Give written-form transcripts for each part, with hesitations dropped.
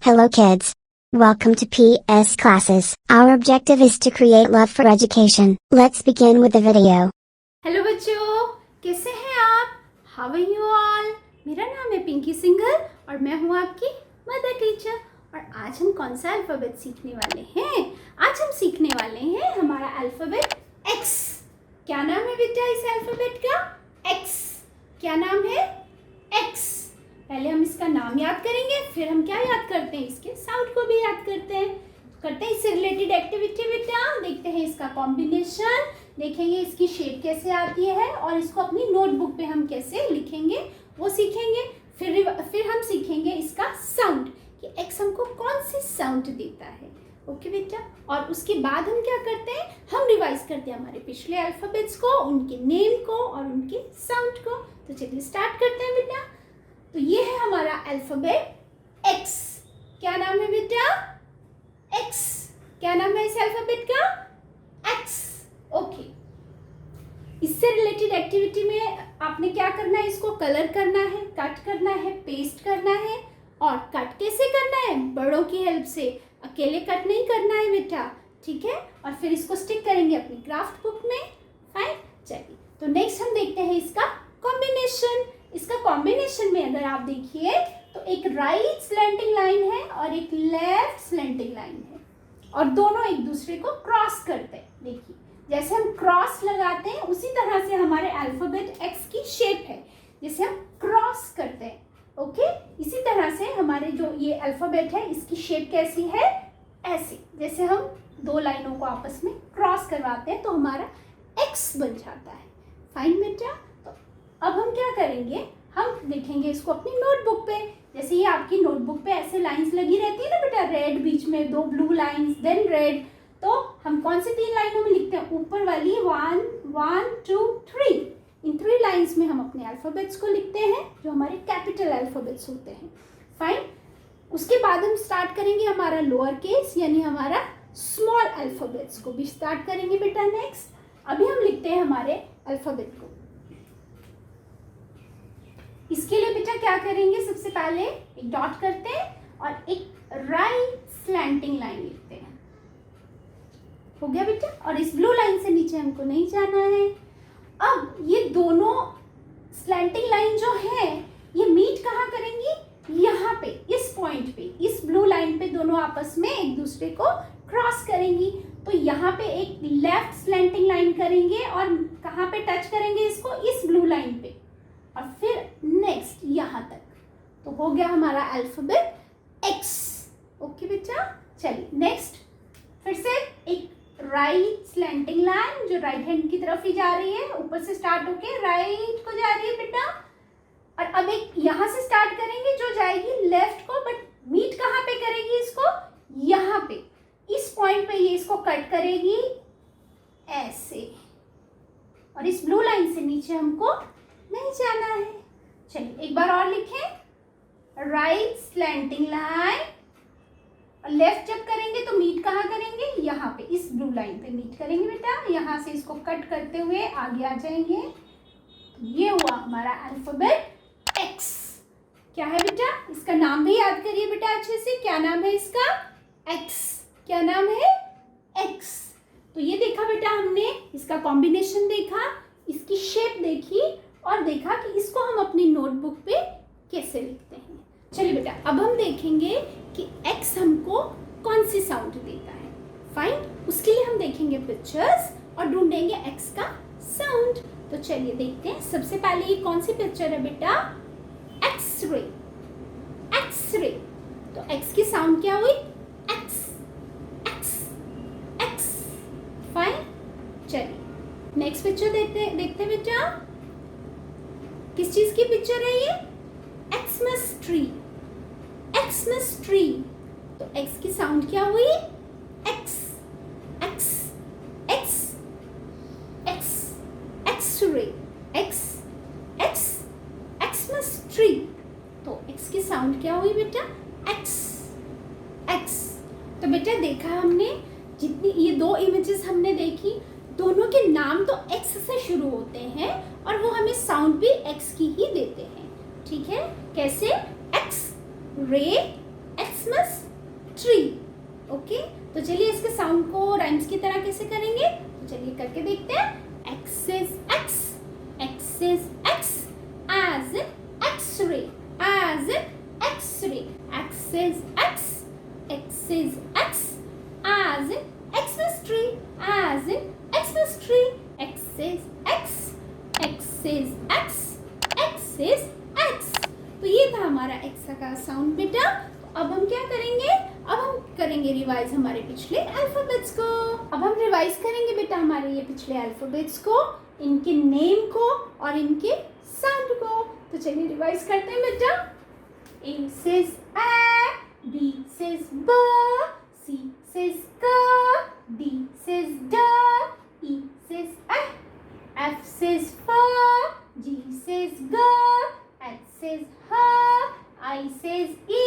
Hello kids. Welcome to PS classes. Our objective is to create love for education. Let's begin with the video. Hello बच्चों, कैसे हैं आप? How are you all? मेरा नाम है पिंकी सिंघल और मैं हूँ आपकी मदर टीचर। और आज हम कौन सा अल्फ़ाबेट सीखने वाले हैं? आज हम सीखने वाले हैं हमारा अल्फ़ाबेट एक्स। क्या नाम है बेटा इस अल्फ़ाबेट का? एक्स। क्या नाम है? एक्स। पहले हम इसका नाम याद करेंगे, फिर हम क्या याद करते हैं, इसके साउंड को भी याद करते हैं। करते हैं इससे रिलेटेड एक्टिविटी बेटा। देखते हैं इसका कॉम्बिनेशन, देखेंगे इसकी शेप कैसे आती है और इसको अपनी नोटबुक पे हम कैसे लिखेंगे वो सीखेंगे। फिर हम सीखेंगे इसका साउंड कि एक्स हमको कौन सी साउंड देता है। ओके बेटा। और उसके बाद हम क्या करते हैं, हम रिवाइज करते हैं हमारे पिछले अल्फ़ाबेट्स को, उनके नेम को और उनके साउंड को। तो चलिए स्टार्ट करते हैं बेटा। तो ये है हमारा अल्फ़ाबेट एक्स। क्या नाम है बेटा? एक्स। क्या नाम है इस अल्फ़ाबेट का? एक्स। ओके। इससे रिलेटेड एक्टिविटी में आपने क्या करना है, इसको कलर करना है, कट करना है, पेस्ट करना है। और कट कैसे करना है? बड़ों की हेल्प से, अकेले कट नहीं करना है बेटा, ठीक है। और फिर इसको स्टिक करेंगे अपनी क्राफ्ट बुक में। फाइन। चलिए तो नेक्स्ट हम देखते हैं इसका कॉम्बिनेशन। इसका कॉम्बिनेशन में अगर आप देखिए तो एक राइट स्लैंटिंग लाइन है और एक लेफ्ट स्लैंटिंग लाइन है और दोनों एक दूसरे को क्रॉस करते हैं। देखिए जैसे हम क्रॉस लगाते हैं उसी तरह से हमारे अल्फ़ाबेट एक्स की शेप है, जिसे हम क्रॉस करते हैं। ओके। इसी तरह से हमारे जो ये अल्फ़ाबेट है इसकी शेप कैसी है? ऐसी। जैसे हम दो लाइनों को आपस में क्रॉस करवाते हैं तो हमारा एक्स बन जाता है। फाइन बेटा। तो अब हम क्या करेंगे, हम देखेंगे इसको अपनी नोटबुक पे। जैसे ये आपकी नोटबुक पे ऐसे लाइंस लगी रहती है ना बेटा, रेड बीच में, दो ब्लू लाइंस, देन रेड। तो हम कौन सी तीन लाइनों में लिखते हैं? ऊपर वाली 1 1 2 3। इन 3 लाइंस में हम अपने अल्फ़ाबेट्स को लिखते हैं जो हमारे कैपिटल अल्फ़ाबेट्स होते हैं। फाइन। उसके बाद हम स्टार्ट करेंगे हमारा लोअर केस यानी हमारा स्मॉल अल्फ़ाबेट्स को भी स्टार्ट करेंगे बेटा नेक्स्ट। अभी हम लिखते हैं हमारे अल्फ़ाबेट को। इसके लिए बेटा क्या करेंगे, सबसे पहले एक डॉट करते हैं और एक राइट स्लैंटिंग लाइन लिखते हैं। हो गया बेटा। और इस ब्लू लाइन से नीचे हमको नहीं जाना है। अब ये दोनों स्लैंटिंग लाइन जो है ये मीट कहाँ करेंगी? यहाँ पे, इस पॉइंट पे, इस ब्लू लाइन पे दोनों आपस में एक दूसरे को क्रॉस करेंगी। तो यहाँ पे एक लेफ्ट स्लैंटिंग लाइन करेंगे और कहाँ पे टच करेंगे इसको? इस ब्लू लाइन पे। और फिर नेक्स्ट यहाँ तक। तो हो गया हमारा अल्फ़ाबेट एक्स। ओके बेटा। चलिए नेक्स्ट फिर से एक राइट स्लैंटिंग लाइन जो राइट हैंड की तरफ ही जा रही है, ऊपर से स्टार्ट होके राइट को जा रही है बेटा। और अब एक यहाँ से स्टार्ट करेंगे जो जाएगी लेफ्ट को, बट मीट कहाँ पे करेगी इसको? यहाँ पे, इस पॉइंट पे ये इसको कट करेगी ऐसे। और इस ब्लू लाइन से नीचे हमको नहीं जाना है। चलिए एक बार और लिखें, राइट स्लैंटिंग लाइन। और लेफ्ट जब करेंगे तो मीट कहाँ करेंगे? यहाँ पे, इस ब्लू लाइन पे मीट करेंगे बेटा। यहाँ से इसको कट करते हुए आगे आ जाएंगे। तो ये हुआ हमारा अल्फ़ाबेट एक्स। क्या है बेटा? इसका नाम भी याद करिए बेटा अच्छे से। क्या नाम है इसका? एक्स। क्या नाम है? एक्स। तो ये देखा बेटा हमने, इसका कॉम्बिनेशन देखा, इसकी शेप देखी और देखा कि इसको हम अपनी नोटबुक पे कैसे लिखते हैं। चलिए बेटा अब हम देखेंगे कि एक्स हमको कौन सी साउंड देता है। फाइन। उसके लिए हम देखेंगे पिक्चर्स और ढूंढेंगे एक्स का साउंड। तो चलिए देखते हैं। सबसे पहले ये कौन सी पिक्चर है बेटा? एक्स-रे। एक्स-रे। तो एक्स की साउंड क्या हुई? X X X. फाइन। चलिए नेक्स्ट पिक्चर देखते बेटा। किस चीज की पिक्चर है ये? Xmas tree. Xmas tree. तो एक्स की साउंड क्या हुई? X X X X X-ray. X X Xmas tree. तो एक्स की साउंड क्या हुई बेटा? X X. तो बेटा देखा हमने, जितनी ये दो इमेजेस हमने देखी, दोनों के नाम तो एक्स से शुरू होते हैं और वो हमें साउंड भी एक्स की ही देते हैं। ठीक है। कैसे? X ray, x Xmas tree. Okay, तो चलिए इसके साउंड को राइम्स की तरह कैसे करेंगे, तो चलिए करके देखते हैं। X is X, X is X, as in X-ray, as in X-ray, X is X, X is X, as in Xmas tree, as in Xmas tree, X is X, X is X, X is X. तो ये था हमारा x का sound बेटा। तो अब हम क्या करेंगे, अब हम करेंगे रिवाइज हमारे पिछले अल्फाबेट्स को। अब हम रिवाइज करेंगे बेटा हमारे ये पिछले अल्फाबेट्स को, इनके नेम को और इनके साउंड को। तो चलिए रिवाइज करते हैं बेटा। A says A, B says B, C says K, D says D, E says F, F says F, G says G, H says H, I says E,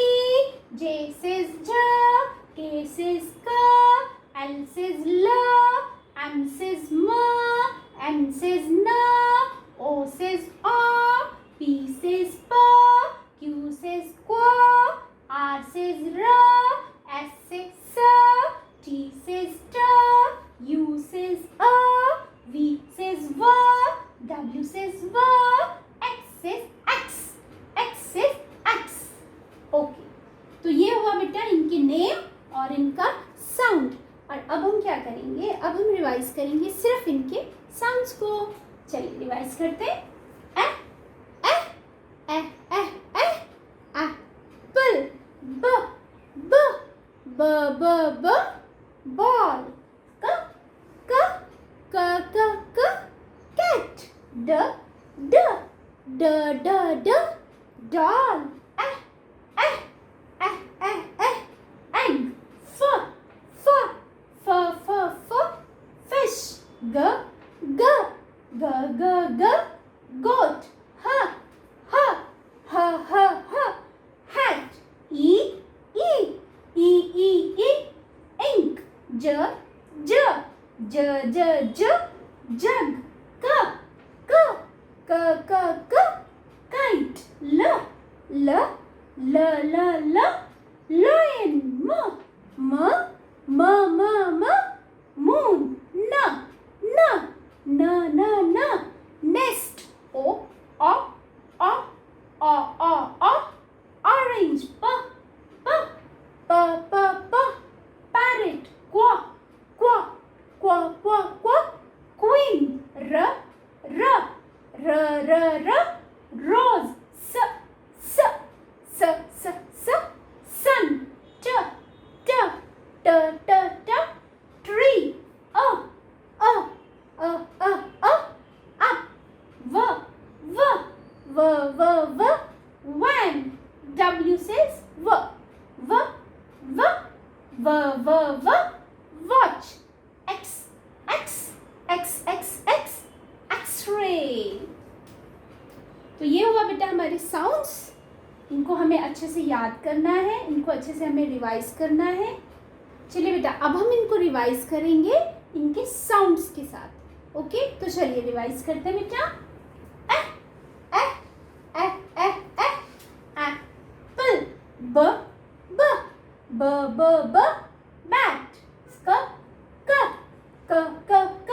J says J, K says K, L says L, M says M, N says N, O says O, P says P, Q says Q, R says R, S says S, T says T, U says A, V says V, W says V, X says X, X says X। Okay, तो ये हुआ बेटा इनके name और इनका sound. और अब हम क्या करेंगे, अब हम रिवाइज करेंगे सिर्फ इनके साउंड्स को। चलिए रिवाइज करते हैं। ए ए ए ए ए, एप्पल, ब ब ब ब ब, बॉल, क क क क क, कैट, ड ड ड ड ड, डॉल, ए ए ए ए ए, एग, फ फ फ फ फ, फिश, ग ग ग ग ग, गोट, ह ह ह ह ह, hat, e e e e e, ink, j j j j j, jug, k k k k k, kite, l l l l l, lion, m m m m m, moon, n n n n n, nest, o o o o o o, orange, p p p p p, parrot, quack quack quack quack quack, queen, r r r r r, rose, s s s s s, sun, t t t t t, tree, a a a a a, up, v v v v v, van, w says v v v v v v, watch, x x x x x, x-ray। तो ये हुआ बेटा हमारे sounds. इनको हमें अच्छे से याद करना है, इनको अच्छे से हमें रिवाइज करना है। चलिए बेटा अब हम इनको रिवाइज करेंगे इनके साउंड्स के साथ। ओके, तो चलिए रिवाइज करते हैं बेटा। ए ए ए ए ए, एप्पल, ब ब ब ब ब, बैट, क क क क क,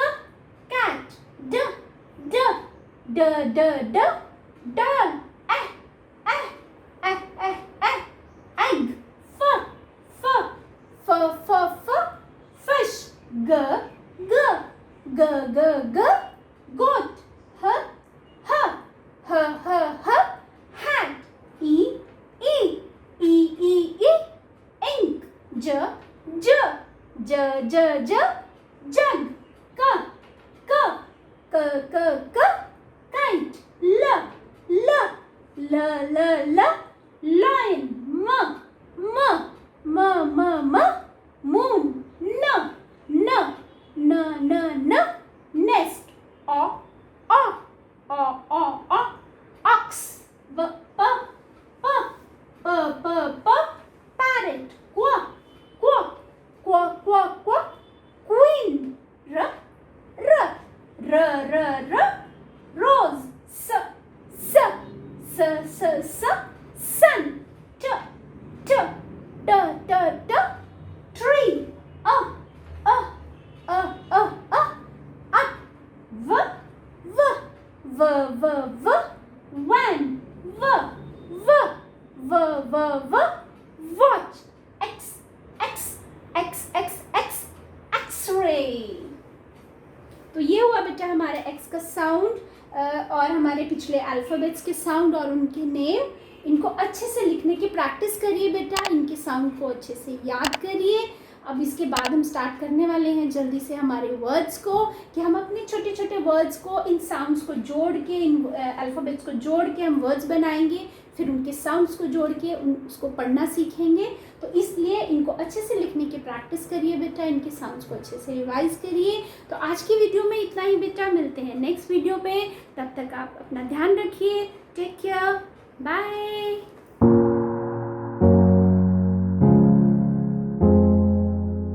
कैट, ड ड ड ड ड, डॉल, ए ए ए ए ए, एग, फ फ फ फ फ, फिश, ग ग ग ग ग, goat, ह ह ह ह ह, hat, e e e e e, ink, j j j j j, jug, k k k k k, kite, l l l l l, lion, m m m m m, moon, n n n n n, nest, o o o o o, ox, b p p p p p, parrot, quack quack quack quack quack, queen, r r r r r, rose, s s s s s, व व व, van, व व व व व, watch, x x x x x, x-ray। तो ये हुआ बेटा हमारे x का साउंड और हमारे पिछले अल्फ़ाबेट्स के साउंड और उनके नेम। इनको अच्छे से लिखने की प्रैक्टिस करिए बेटा, इनके साउंड को अच्छे से याद करिए। अब इसके बाद हम स्टार्ट करने वाले हैं जल्दी से हमारे वर्ड्स को, कि हम अपने छोटे छोटे वर्ड्स को इन साउंड्स को जोड़ के, इन अल्फ़ाबेट्स को जोड़ के हम वर्ड्स बनाएंगे, फिर उनके साउंड्स को जोड़ के उसको पढ़ना सीखेंगे। तो इसलिए इनको अच्छे से लिखने की प्रैक्टिस करिए बेटा, इनके साउंड्स को अच्छे से रिवाइज करिए। तो आज की वीडियो में इतना ही बेटा, मिलते हैं नेक्स्ट वीडियो पे। तब तक आप अपना ध्यान रखिए। Take care, bye.